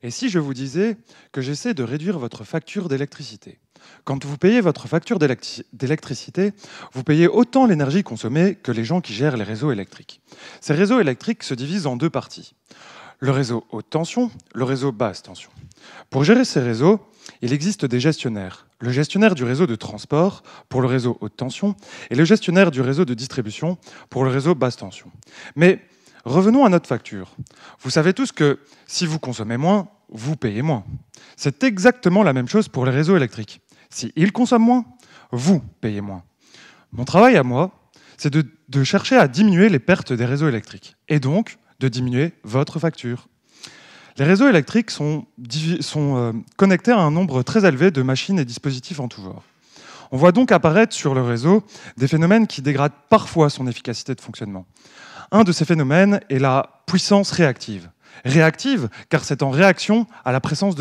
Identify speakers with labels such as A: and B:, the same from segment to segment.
A: Et si je vous disais que j'essaie de réduire votre facture d'électricité? Quand vous payez votre facture d'électricité, vous payez autant l'énergie consommée que les gens qui gèrent les réseaux électriques. Ces réseaux électriques se divisent en deux parties. Le réseau haute tension, le réseau basse tension. Pour gérer ces réseaux, il existe des gestionnaires. Le gestionnaire du réseau de transport pour le réseau haute tension et le gestionnaire du réseau de distribution pour le réseau basse tension. Mais revenons à notre facture. Vous savez tous que si vous consommez moins, vous payez moins. C'est exactement la même chose pour les réseaux électriques. S'ils consomment moins, vous payez moins. Mon travail à moi, c'est de chercher à diminuer les pertes des réseaux électriques et donc de diminuer votre facture. Les réseaux électriques sont connectés à un nombre très élevé de machines et dispositifs en tout genre. On voit donc apparaître sur le réseau des phénomènes qui dégradent parfois son efficacité de fonctionnement. Un de ces phénomènes est la puissance réactive. Réactive car c'est en réaction à la présence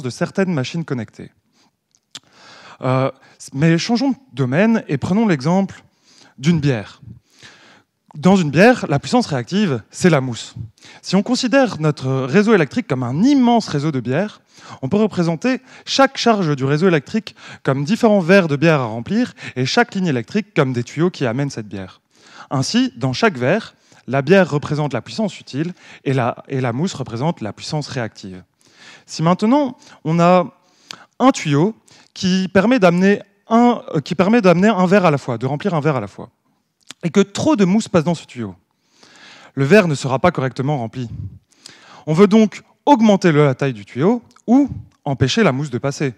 A: de certaines machines connectées. Mais changeons de domaine et prenons l'exemple d'une bière. Dans une bière, la puissance réactive, c'est la mousse. Si on considère notre réseau électrique comme un immense réseau de bière, on peut représenter chaque charge du réseau électrique comme différents verres de bière à remplir et chaque ligne électrique comme des tuyaux qui amènent cette bière. Ainsi, dans chaque verre, la bière représente la puissance utile et la mousse représente la puissance réactive. Si maintenant, on a un tuyau qui permet d'amener un verre à la fois, de remplir un verre à la fois, et que trop de mousse passe dans ce tuyau, le verre ne sera pas correctement rempli. On veut donc augmenter la taille du tuyau ou empêcher la mousse de passer.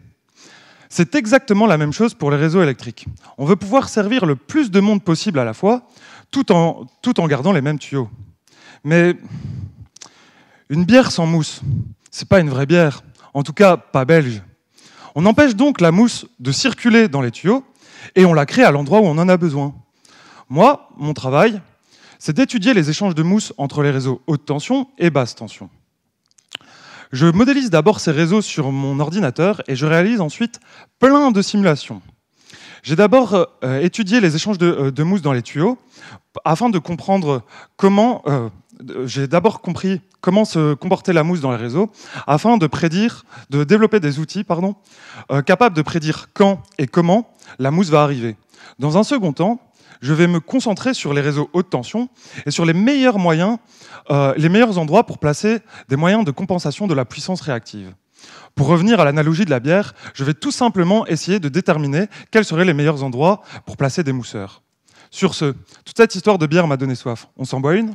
A: C'est exactement la même chose pour les réseaux électriques. On veut pouvoir servir le plus de monde possible à la fois, tout en gardant les mêmes tuyaux. Mais une bière sans mousse, c'est pas une vraie bière, en tout cas pas belge. On empêche donc la mousse de circuler dans les tuyaux et on la crée à l'endroit où on en a besoin. Moi, mon travail, c'est d'étudier les échanges de mousse entre les réseaux haute tension et basse tension. Je modélise d'abord ces réseaux sur mon ordinateur et je réalise ensuite plein de simulations. J'ai d'abord étudié les échanges de mousse dans les tuyaux afin de comprendre j'ai d'abord compris comment se comportait la mousse dans les réseaux afin de développer des outils capables de prédire quand et comment la mousse va arriver. Dans un second temps, je vais me concentrer sur les réseaux haute tension et sur les meilleurs endroits pour placer des moyens de compensation de la puissance réactive. Pour revenir à l'analogie de la bière, je vais tout simplement essayer de déterminer quels seraient les meilleurs endroits pour placer des mousseurs. Sur ce, toute cette histoire de bière m'a donné soif. On s'en boit une ?